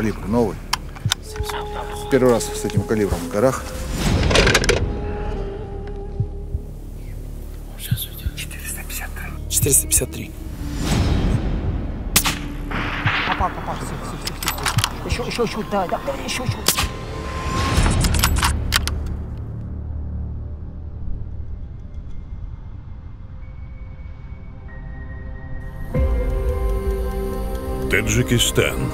калибр новый. Первый раз с этим калибром в горах. 453. Попал. Все. Еще, да, еще. Таджикистан.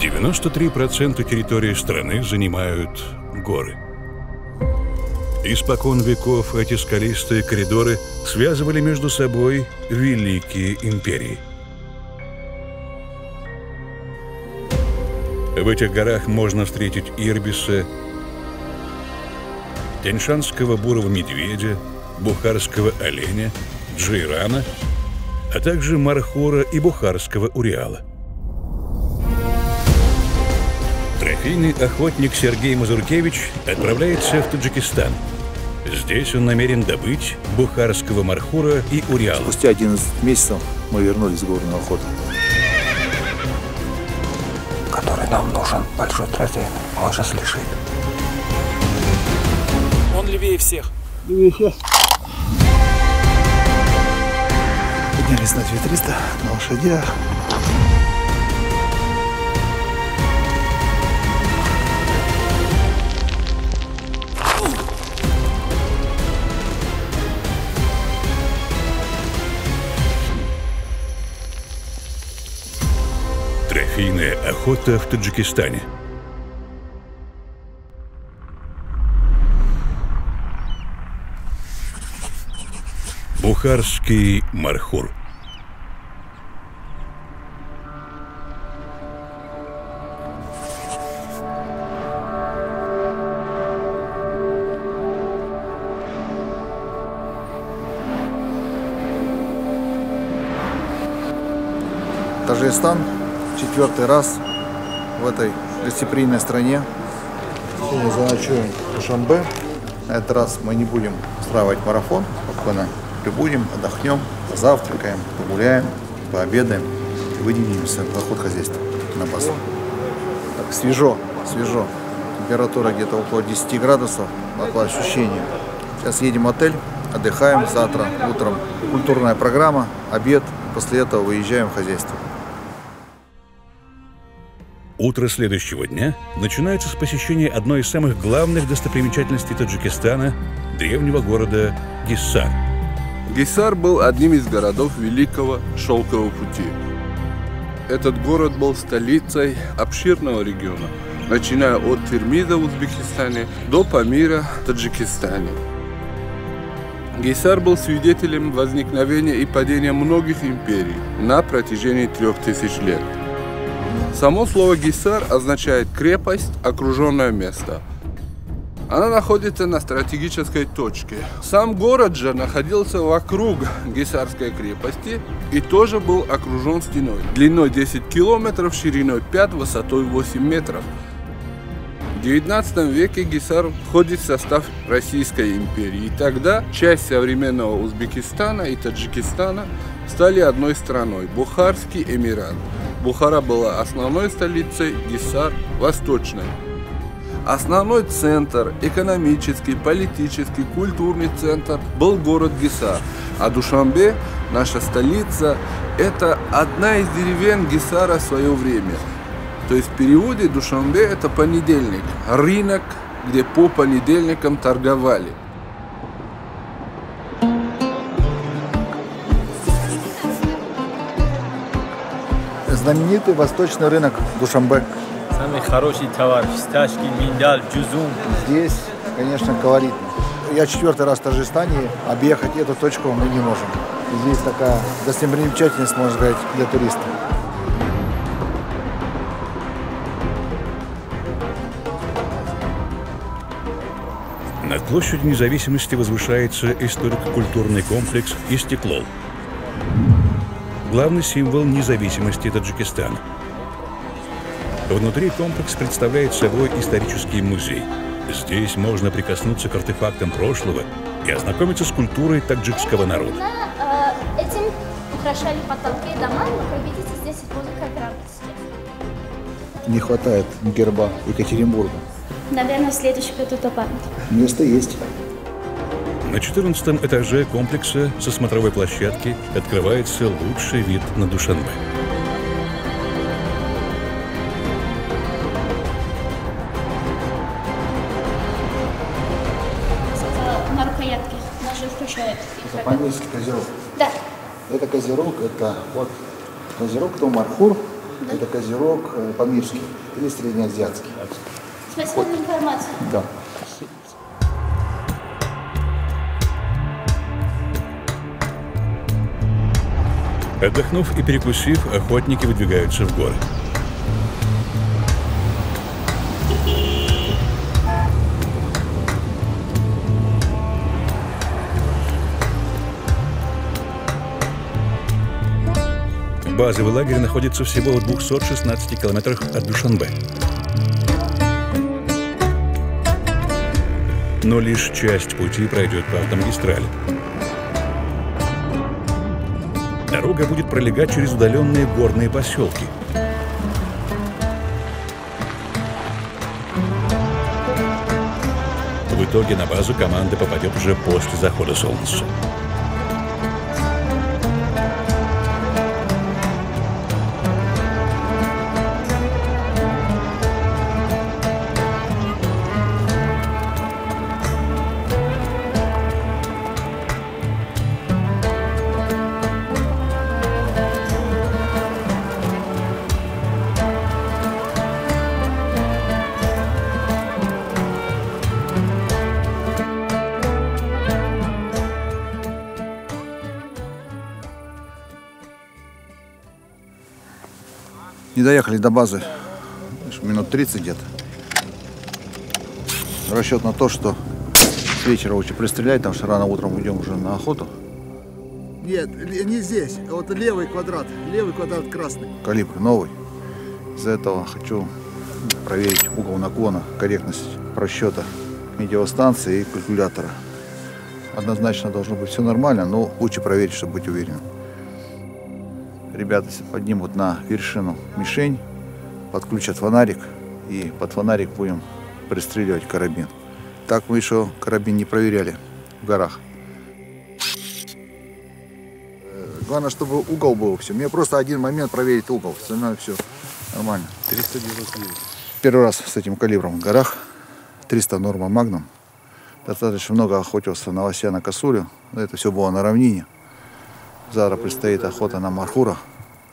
93% территории страны занимают горы. Испокон веков эти скалистые коридоры связывали между собой великие империи. В этих горах можно встретить ирбиса, тяньшанского бурого медведя, бухарского оленя, джейрана, а также мархура и бухарского уриала. Трофейный охотник Сергей Мазуркевич отправляется в Таджикистан. Здесь он намерен добыть бухарского мархура и уриала. Спустя 11 месяцев мы вернулись с горной охоты. Который нам нужен, большой трофей. Он сейчас лежит. Он левее всех. Поднялись на 2300 на лошадях. Трофейная охота в Таджикистане. Бухарский мархур. Таджикистан. 4-й раз в этой гостеприимной стране. Сегодня заночуем в Душанбе. На этот раз мы не будем устраивать марафон. Спокойно прибудем, отдохнем, позавтракаем, погуляем, пообедаем и выдвинемся в охот хозяйства на базу. Так, свежо. Температура где-то около 10 градусов, по ощущениям. Сейчас едем в отель, отдыхаем. Завтра утром культурная программа, обед. После этого выезжаем в хозяйство. Утро следующего дня начинается с посещения одной из самых главных достопримечательностей Таджикистана – древнего города Гиссар. Гиссар был одним из городов Великого Шелкового пути. Этот город был столицей обширного региона, начиная от Тирмиза в Узбекистане до Памира в Таджикистане. Гиссар был свидетелем возникновения и падения многих империй на протяжении 3000 лет. Само слово «Гиссар» означает «крепость, окруженное место». Она находится на стратегической точке. Сам город же находился вокруг Гиссарской крепости и тоже был окружен стеной. Длиной 10 километров, шириной 5, высотой 8 метров. В 19 веке Гиссар входит в состав Российской империи. И тогда часть современного Узбекистана и Таджикистана стали одной страной – Бухарский эмират. Бухара была основной столицей, Гиссар – восточной. Основной центр, экономический, политический, культурный центр был город Гиссар. А Душанбе, наша столица, это одна из деревень Гиссара в свое время. То есть в переводе Душанбе это понедельник, рынок, где по понедельникам торговали. Знаменитый восточный рынок Душанбе. Самый хороший товар – фисташки, миндаль, джузум. Здесь, конечно, колоритно. Я 4-й раз в Таджикистане, объехать эту точку мы не можем. Здесь такая достопримечательность, можно сказать, для туристов. Над площадью Независимости возвышается историко-культурный комплекс Истиклол. Главный символ независимости Таджикистана. Внутри комплекс представляет собой исторический музей. Здесь можно прикоснуться к артефактам прошлого и ознакомиться с культурой таджикского народа. Этим украшали потолки дома, но, как видите, здесь музыка громкости. не хватает герба Екатеринбурга. Наверное, в следующем году добавить. Место есть. На 14-м этаже комплекса со смотровой площадки открывается лучший вид на Душанбе. На рукоятке ножи включают. По-английски козерог. Да. Это козерог, это вот козерог, это мархур, это козерог памирский или среднеазиатский. Спасибо за информацию. Да. Отдохнув и перекусив, охотники выдвигаются в горы. Базовый лагерь находится всего в 216 километрах от Душанбе. Но лишь часть пути пройдет по автомагистрали. Дорога будет пролегать через удаленные горные поселки. В итоге на базу команда попадет уже после захода солнца. Не доехали до базы минут 30 где-то. Расчет на то, что с вечера лучше пристрелять, потому что рано утром идем уже на охоту. Нет, не здесь. Вот левый квадрат красный. Калибр новый. Из-за этого хочу проверить угол наклона, корректность просчета метеостанции и калькулятора. Однозначно должно быть все нормально, но лучше проверить, чтобы быть уверенным. Ребята поднимут на вершину мишень, подключат фонарик, и под фонарик будем пристреливать карабин. Так мы еще карабин не проверяли в горах. Главное, чтобы угол был все. Мне просто один момент проверить угол, остальное все нормально. 399. Первый раз с этим калибром в горах. 300 норма Магнум. Достаточно много охотился на лося, на косулю. Это все было на равнине. Завтра предстоит охота на мархура.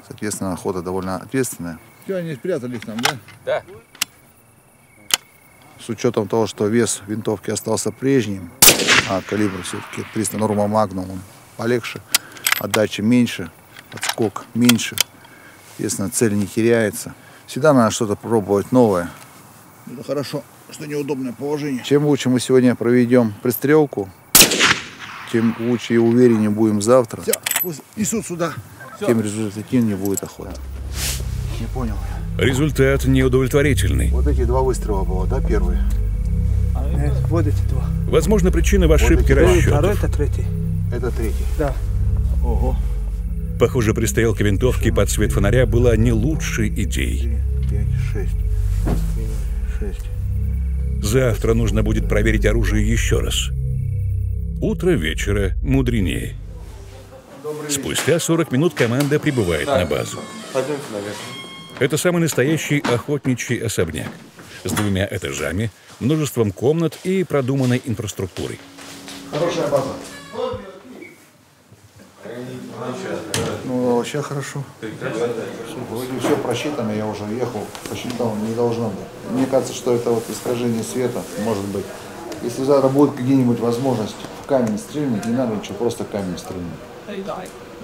Соответственно, охота довольно ответственная. Все, они спрятали их там, да? Да. С учетом того, что вес винтовки остался прежним, а калибр все-таки 300 норма Магнум, он полегче, отдача меньше, отскок меньше. Естественно, цель не теряется. Всегда надо что-то пробовать новое. Это хорошо, что неудобное положение. Чем лучше мы сегодня проведем пристрелку, тем лучше и увереннее будем завтра. Все, пусть несут сюда. Тем результативнее будет охота. Не понял. Результат неудовлетворительный. Вот эти два выстрела было, да, первые? Вот эти два. Возможно, причина в ошибке Второй, расчетов. это третий. Это третий. Да. Ого. Похоже, пристрелка винтовки под свет фонаря была не лучшей идеей. 5, 6. 6. Завтра нужно будет проверить оружие еще раз. Утро вечера мудренее. Спустя 40 минут команда прибывает на базу. Пойдемте наверх. Это самый настоящий охотничий особняк. С 2 этажами, множеством комнат и продуманной инфраструктурой. Хорошая база. Ну, вообще хорошо. Вроде все просчитано, я уже ехал, посчитал, не должно быть. Мне кажется, что это вот искажение света, может быть. Если завтра будет где-нибудь возможность в камень стрельнуть, не надо ничего, просто камень стрельнуть.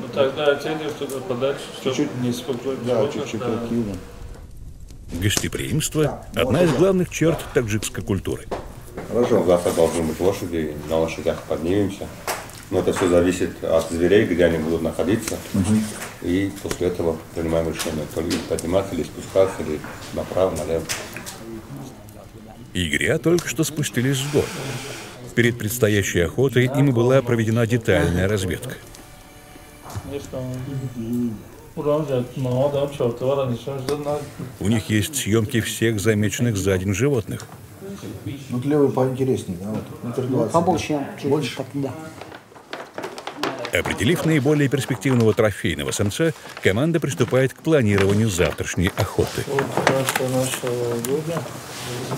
Ну тогда оценишь туда подальше, чтобы Чуть-чуть, не спугнуть Да, животных, чуть-чуть да. прикидываем. Гостеприимство – одна из главных черт таджикской культуры. Хорошо, завтра должны быть лошади, на лошадях поднимемся. Но это все зависит от зверей, где они будут находиться. И после этого принимаем решение, то ли подниматься, или спускаться, или направо, налево. Игоря только что спустились с гор. Перед предстоящей охотой им была проведена детальная разведка. У них есть съемки всех замеченных за день животных. Вот левый поинтереснее, да? Вот, метр 20. Побольше. Больше? Так, да. Определив наиболее перспективного трофейного самца, команда приступает к планированию завтрашней охоты. Вот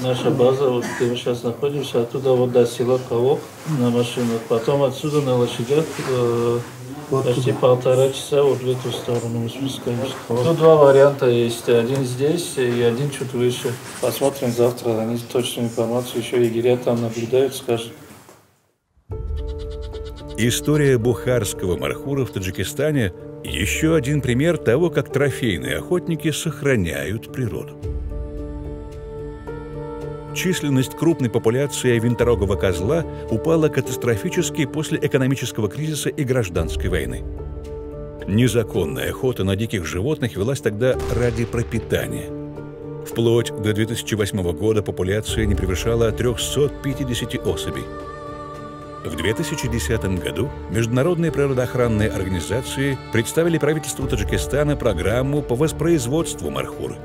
наша база, вот где мы сейчас находимся, оттуда вот до села Колок на машинах, потом отсюда на лошадях почти 1,5 часа вот в эту сторону мы спускаемся. Тут два варианта есть, один здесь и один чуть выше. Посмотрим завтра, они точную информацию, еще егеря там наблюдают, скажут. История бухарского мархура в Таджикистане – еще один пример того, как трофейные охотники сохраняют природу. Численность крупной популяции винторогого козла упала катастрофически после экономического кризиса и гражданской войны. Незаконная охота на диких животных велась тогда ради пропитания. Вплоть до 2008 года популяция не превышала 350 особей. В 2010 году международные природоохранные организации представили правительству Таджикистана программу по воспроизводству мархура,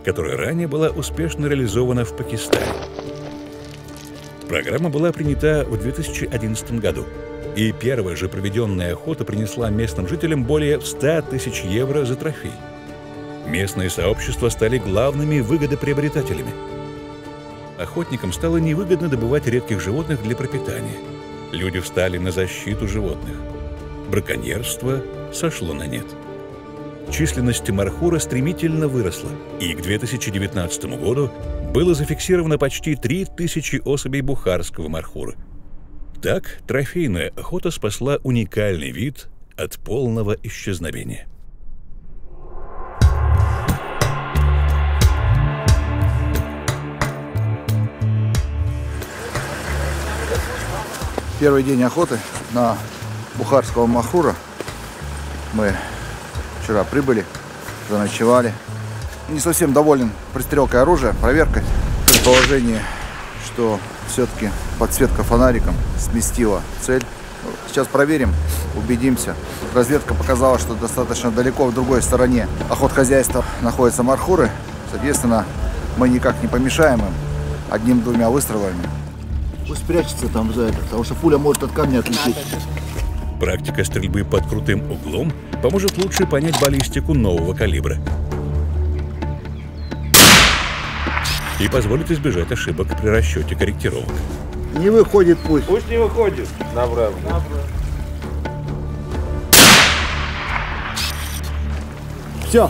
которая ранее была успешно реализована в Пакистане. Программа была принята в 2011 году, и первая же проведенная охота принесла местным жителям более 100 тысяч евро за трофей. Местные сообщества стали главными выгодоприобретателями. Охотникам стало невыгодно добывать редких животных для пропитания. Люди встали на защиту животных. Браконьерство сошло на нет. Численность мархура стремительно выросла, и к 2019 году было зафиксировано почти 3000 особей бухарского мархура. Так, трофейная охота спасла уникальный вид от полного исчезновения. Первый день охоты на бухарского мархура. Мы вчера прибыли, заночевали. Не совсем доволен пристрелкой оружия, проверкой. Предположение, что все-таки подсветка фонариком сместила цель. Сейчас проверим, убедимся. Разведка показала, что достаточно далеко в другой стороне охотхозяйства находятся мархуры. Соответственно, мы никак не помешаем им одним-двумя выстрелами. Пусть прячется там за это, потому что пуля может от камня отлететь. Практика стрельбы под крутым углом поможет лучше понять баллистику нового калибра и позволит избежать ошибок при расчете корректировок. Не выходит пусть. Пусть не выходит. Направо. Все.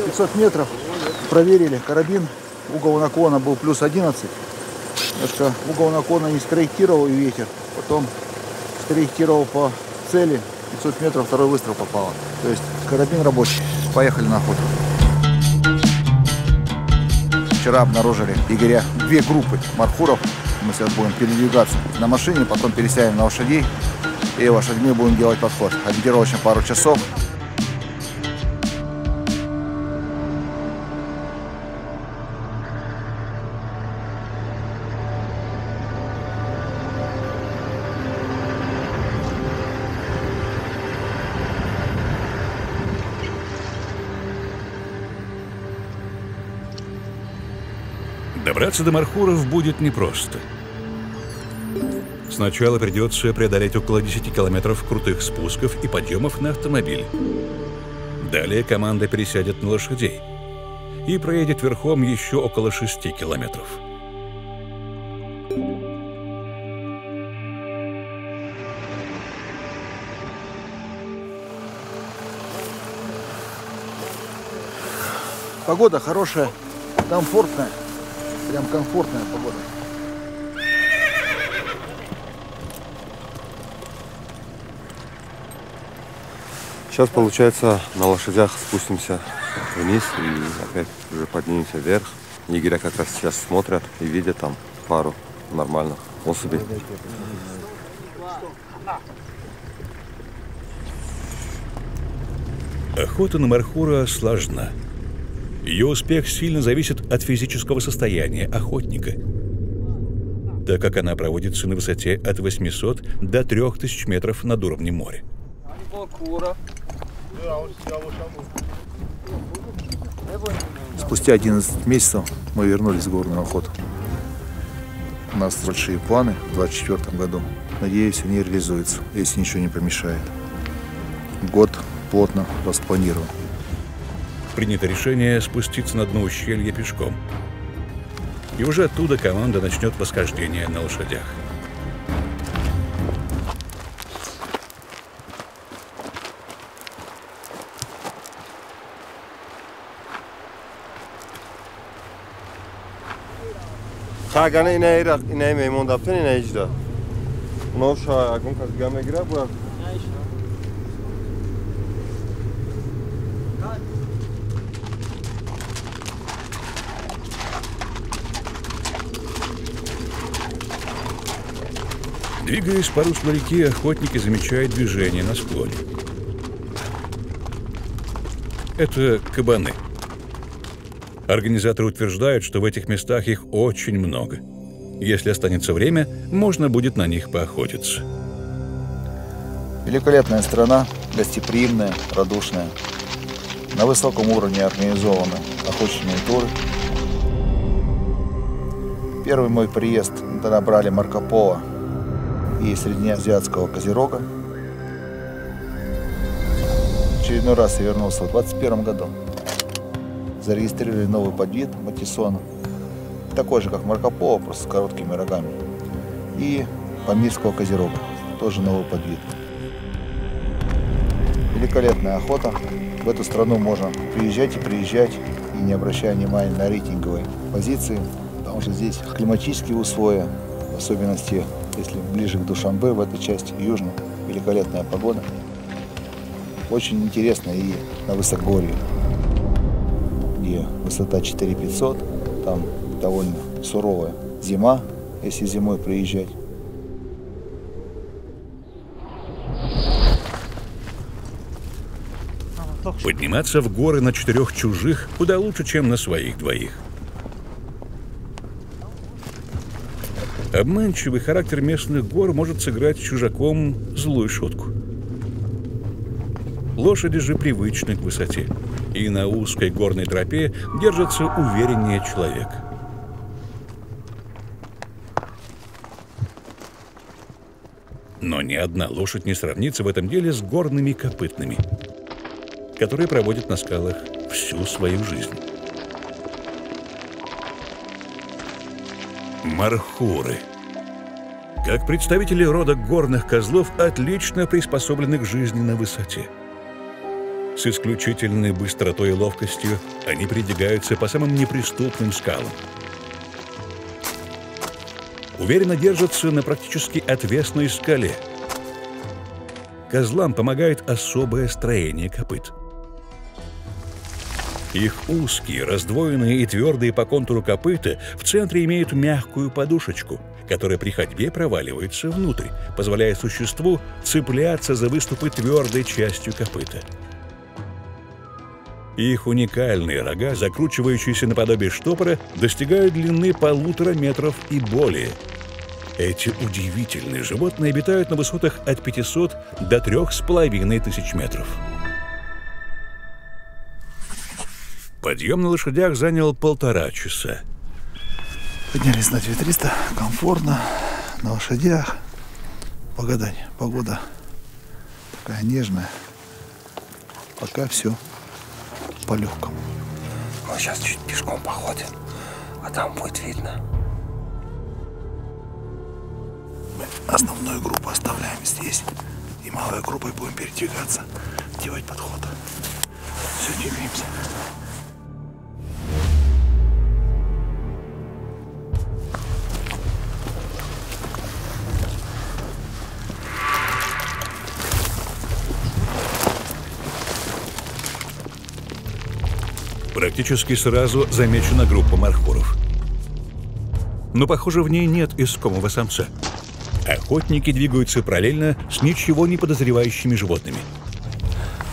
500 метров. Проверили карабин. Угол наклона был плюс 11. Немножко угол наклона не скорректировал и ветер. Потом скорректировал по цели. 500 метров второй выстрел попало. То есть карабин рабочий. Поехали на охоту. Вчера обнаружили егеря 2 группы мархуров. Мы сейчас будем передвигаться на машине, потом пересядем на лошадей и лошадьми будем делать подход. Ориентировочно пару часов. Добраться до мархуров будет непросто. Сначала придется преодолеть около 10 километров крутых спусков и подъемов на автомобиль. Далее команда пересядет на лошадей и проедет верхом еще около 6 километров. Погода хорошая, комфортная. Прям комфортная погода. Сейчас, получается, на лошадях спустимся вниз и опять уже поднимемся вверх. Егеря как раз сейчас смотрят и видят там пару нормальных особей. Охота на мархура сложна. Ее успех сильно зависит от физического состояния охотника. так как она проводится на высоте от 800 до 3000 метров над уровнем моря. Спустя 11 месяцев мы вернулись в горную охоту. У нас большие планы в 2024 году. Надеюсь, они реализуются, если ничего не помешает. Год плотно распланирован. Принято решение спуститься на дно ущелья пешком. И уже оттуда команда начнет восхождение на лошадях. Chagane ina Irak, ina Memon daften ina ijda. No sha agun kas game gira bu. Двигаясь по руслу реки, охотники замечают движение на склоне. Это кабаны. Организаторы утверждают, что в этих местах их очень много. Если останется время, можно будет на них поохотиться. Великолепная страна, гостеприимная, радушная. На высоком уровне организованы охотничьи туры. Первый мой приезд набрали Марко Поло и среднеазиатского козерога. В очередной раз я вернулся в 2021 году. Зарегистрировали новый подвид матисона, такой же, как Марко Поло, просто с короткими рогами. И памирского козерога, тоже новый подвид. Великолепная охота. В эту страну можно приезжать и приезжать, и не обращая внимания на рейтинговые позиции, потому что здесь климатические условия, в особенности, если ближе к Душанбе, в этой части южной, великолепная погода. Очень интересно и на высокогорье, где высота 4500, там довольно суровая зима, если зимой приезжать. Подниматься в горы на 4 чужих куда лучше, чем на своих двоих. Обманчивый характер местных гор может сыграть с чужаком злую шутку. Лошади же привычны к высоте, и на узкой горной тропе держится увереннее человек. Но ни одна лошадь не сравнится в этом деле с горными копытными, которые проводят на скалах всю свою жизнь. Мархуры. Как представители рода горных козлов, отлично приспособлены к жизни на высоте. С исключительной быстротой и ловкостью они передвигаются по самым неприступным скалам. Уверенно держатся на практически отвесной скале. Козлам помогает особое строение копыт. Их узкие, раздвоенные и твердые по контуру копыта в центре имеют мягкую подушечку, которая при ходьбе проваливается внутрь, позволяя существу цепляться за выступы твердой частью копыта. Их уникальные рога, закручивающиеся наподобие штопора, достигают длины 1,5 метра и более. Эти удивительные животные обитают на высотах от 500 до 3500 метров. Подъем на лошадях занял 1,5 часа. Поднялись на 2300, комфортно, на лошадях. Погода такая нежная. Пока все по-легкому. Мы сейчас чуть пешком походим, а там будет видно. Мы основную группу оставляем здесь. И малой группой будем передвигаться, делать подход. Все, двигаемся. Практически сразу замечена группа мархуров. Но, похоже, в ней нет искомого самца. Охотники двигаются параллельно с ничего не подозревающими животными.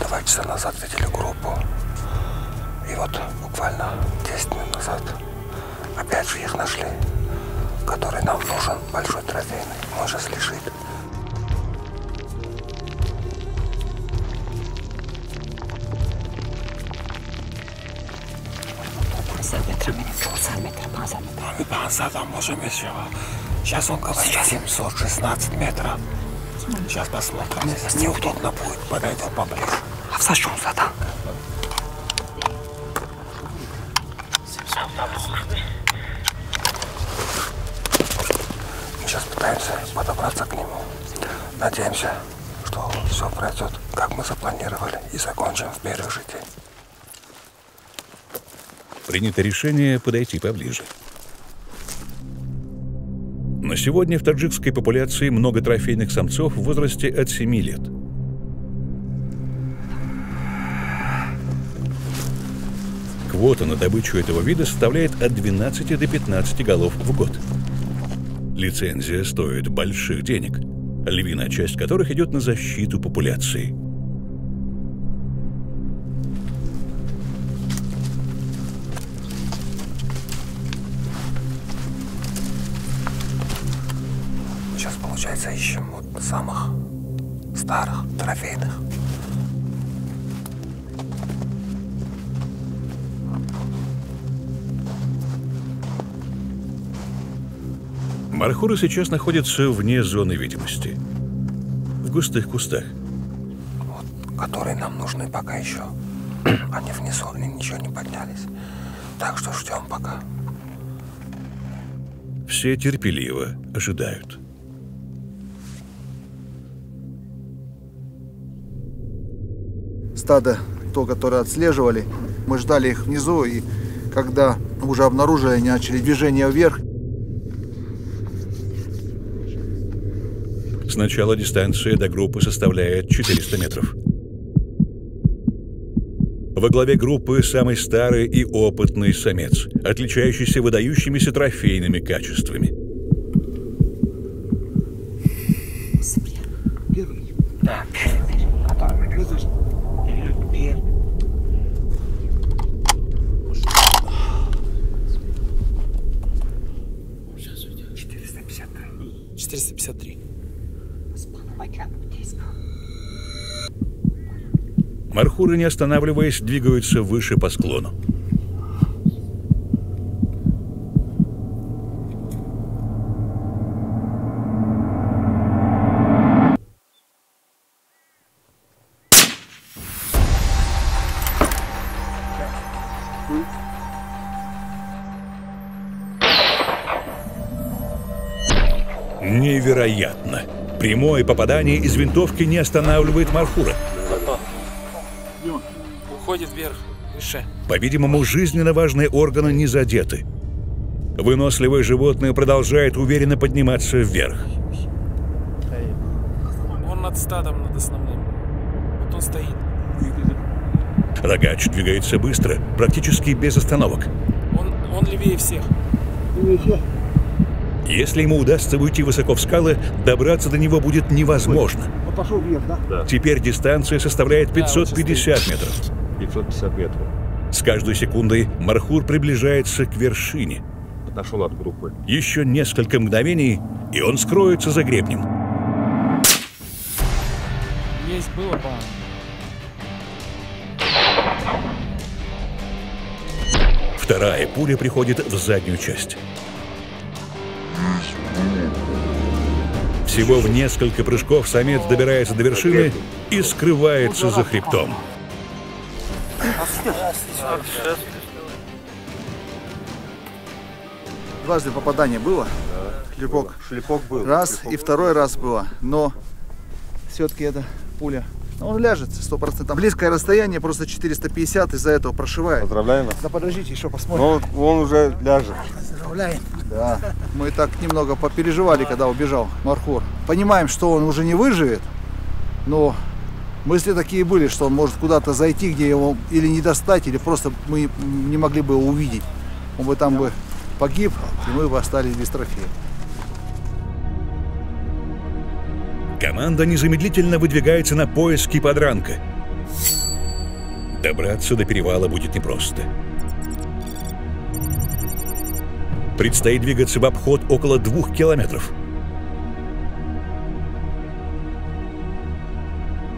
2 часа назад видели группу. И вот буквально 10 минут назад опять же их нашли. который нам нужен, большой трофейный, может лежит. Там можем еще. Сейчас он говорит 716 метров. Сейчас посмотрим. Здесь неудобно будет. Подойдем поближе. А в сачун задам. Мы сейчас пытаемся подобраться к нему. Надеемся, что все пройдет, как мы запланировали, и закончим в первый же день. Принято решение подойти поближе. На сегодня в таджикской популяции много трофейных самцов в возрасте от 7 лет. Квота на добычу этого вида составляет от 12 до 15 голов в год. Лицензия стоит больших денег, львиная часть которых идет на защиту популяции. Сейчас, получается, ищем вот самых старых, трофейных. Мархуры сейчас находятся вне зоны видимости, в густых кустах. Вот, которые нам нужны пока еще. Они внизу, они ничего не поднялись. Так что ждем пока. Все терпеливо ожидают. Стадо, то, которое отслеживали, мы ждали их внизу, и когда уже обнаружили, они начали движение вверх. Сначала дистанция до группы составляет 400 метров. Во главе группы самый старый и опытный самец, отличающийся выдающимися трофейными качествами. Да, который 453. Мархуры, не останавливаясь, двигаются выше по склону. Невероятно! Прямое попадание из винтовки не останавливает Мархура. Уходит вверх, выше. По-видимому, жизненно важные органы не задеты. Выносливое животное продолжает уверенно подниматься вверх. Он над стадом, над основным. Вот он стоит. Рогач двигается быстро, практически без остановок. Он левее всех. Если ему удастся уйти высоко в скалы, добраться до него будет невозможно. Он пошел вверх, да? Теперь дистанция составляет 550 метров. 550 метров. С каждой секундой Мархур приближается к вершине. Отошел от группы. Еще несколько мгновений, и он скроется за гребнем. Есть было, по-моему. Вторая пуля приходит в заднюю часть. Всего в несколько прыжков самец добирается до вершины и скрывается за хребтом. Дважды попадание было. Шлепок был. Раз, и второй раз было. Но все-таки эта пуля, он ляжет 100%. Близкое расстояние, просто 450, из-за этого прошивает. Поздравляем вас. Да подождите, еще посмотрим. Ну, он уже ляжет. Поздравляем. Да, мы так немного попереживали, когда убежал Мархур. Понимаем, что он уже не выживет, но мысли такие были, что он может куда-то зайти, где его или не достать, или просто мы не могли бы его увидеть. Он бы там бы погиб, и мы бы остались без трофея. Команда незамедлительно выдвигается на поиски подранка. Добраться до перевала будет непросто. Предстоит двигаться в обход около 2 километров.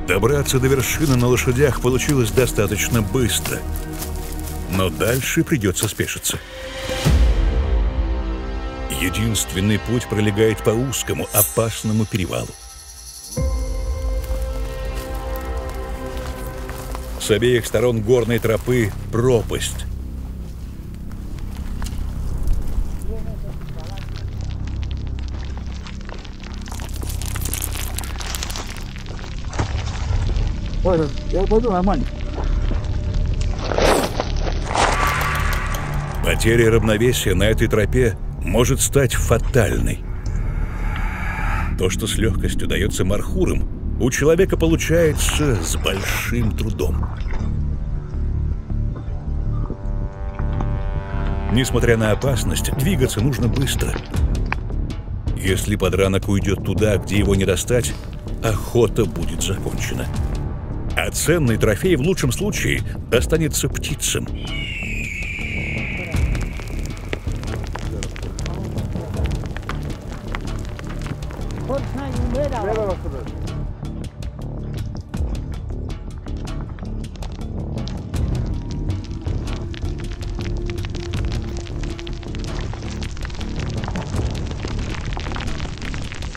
Добраться до вершины на лошадях получилось достаточно быстро. Но дальше придется спешиться. Единственный путь пролегает по узкому, опасному перевалу. С обеих сторон горной тропы пропасть. Ой, я пойду нормально. Потеря равновесия на этой тропе может стать фатальной. То, что с легкостью дается мархурам, у человека получается с большим трудом. Несмотря на опасность, двигаться нужно быстро. Если подранок уйдет туда, где его не достать, охота будет закончена. А ценный трофей в лучшем случае останется птицам.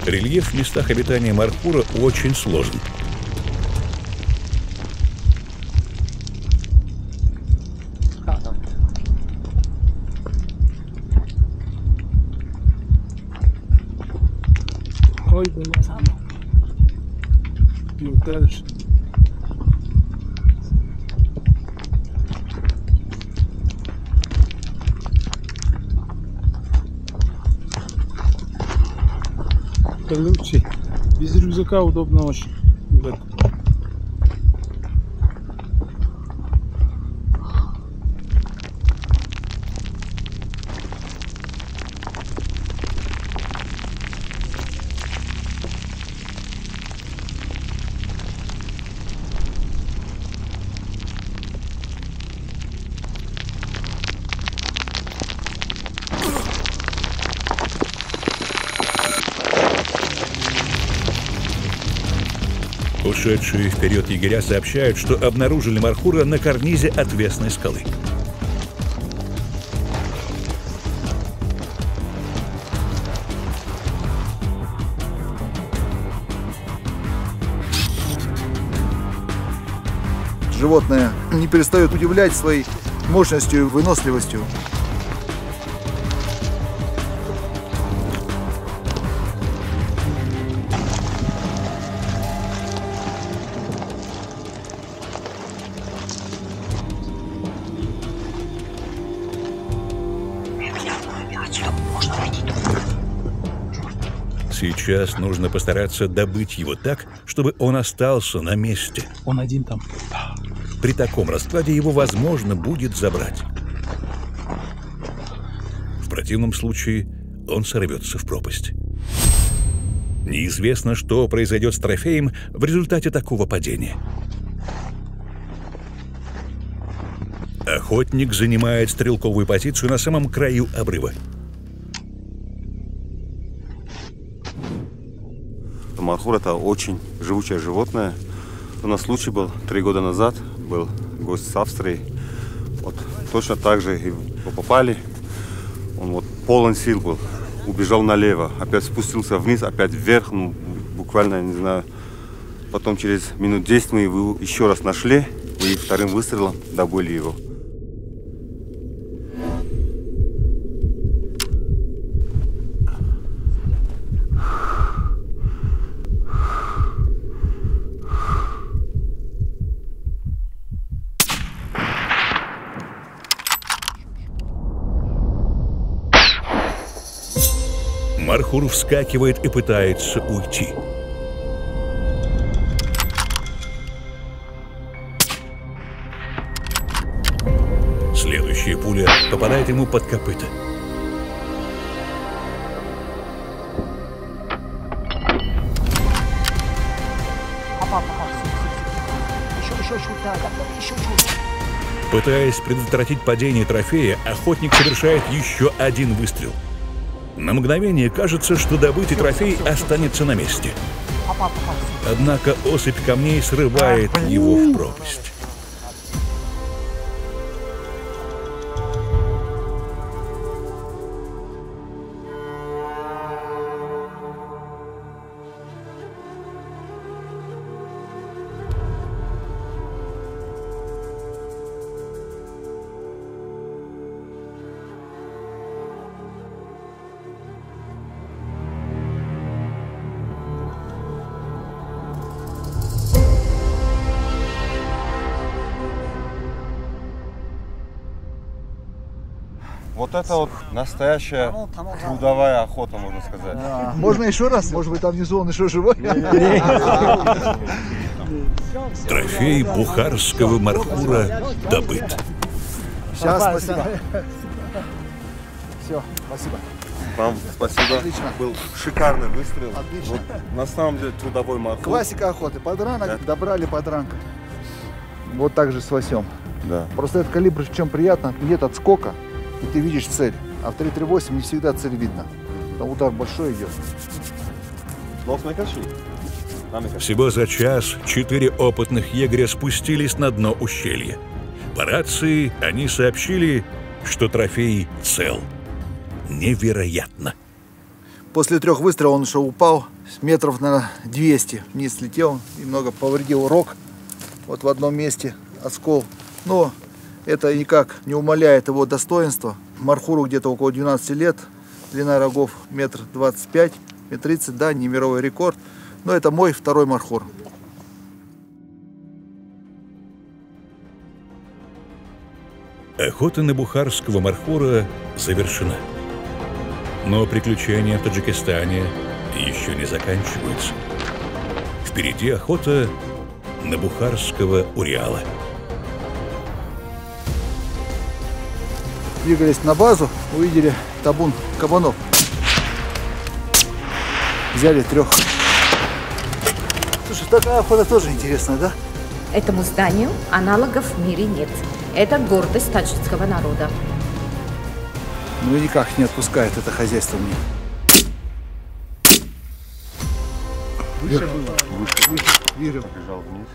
Рельеф в местах обитания мархура очень сложен. Ой, блин. Ну, дальше. Лучше. Без рюкзака удобно очень. Ушедшие вперед егеря сообщают, что обнаружили мархура на карнизе отвесной скалы. Животное не перестает удивлять своей мощностью и выносливостью. Сейчас нужно постараться добыть его так, чтобы он остался на месте. Он один там. При таком раскладе его возможно будет забрать. В противном случае он сорвется в пропасть. Неизвестно, что произойдет с трофеем в результате такого падения. Охотник занимает стрелковую позицию на самом краю обрыва. Мархур — это очень живучее животное. У нас случай был 3 года назад, был гость с Австрии. Вот, точно так же его попали. Он вот полон сил был, убежал налево, опять спустился вниз, опять вверх, ну, буквально, не знаю. Потом через минут 10 мы его еще раз нашли и вторым выстрелом добыли его. Мархур вскакивает и пытается уйти. Следующая пуля попадает ему под копыта. Еще чуть. Пытаясь предотвратить падение трофея, охотник совершает еще один выстрел. На мгновение кажется, что добытый трофей останется на месте. Однако осыпь камней срывает его в пропасть. Вот это вот настоящая трудовая охота, можно сказать. Можно еще раз? Может быть, там внизу он еще живой? Трофей бухарского мархура добыт. Сейчас, спасибо. Все, спасибо. Вам спасибо. Отлично. Был шикарный выстрел. Отлично. Вот, на самом деле трудовой мархур. Классика охоты. Подранок, Да. добрали подранка. Вот так же с лосем. Да. Просто этот калибр в чем приятно, нет отскока, и ты видишь цель. А в 3.38 не всегда цель видно. Там удар большой идет. Всего за час 4 опытных егеря спустились на дно ущелья. По рации они сообщили, что трофей цел. Невероятно. После 3 выстрелов он уже упал, метров на 200 вниз летел, немного повредил рог. Вот в одном месте оскол. Но это никак не умаляет его достоинства. Мархуру где-то около 12 лет, длина рогов 1,25 м, 1,30 м, да, не мировой рекорд. Но это мой второй мархур. Охота на бухарского мархура завершена. Но приключения в Таджикистане еще не заканчиваются. Впереди охота на бухарского уриала. Двигались на базу, увидели табун кабанов. Взяли 3. Слушай, такая охота тоже интересная, да? Этому зданию аналогов в мире нет. Это гордость таджикского народа. Ну и никак не отпускает это хозяйство мне. Выше было. Выше. Побежал вниз.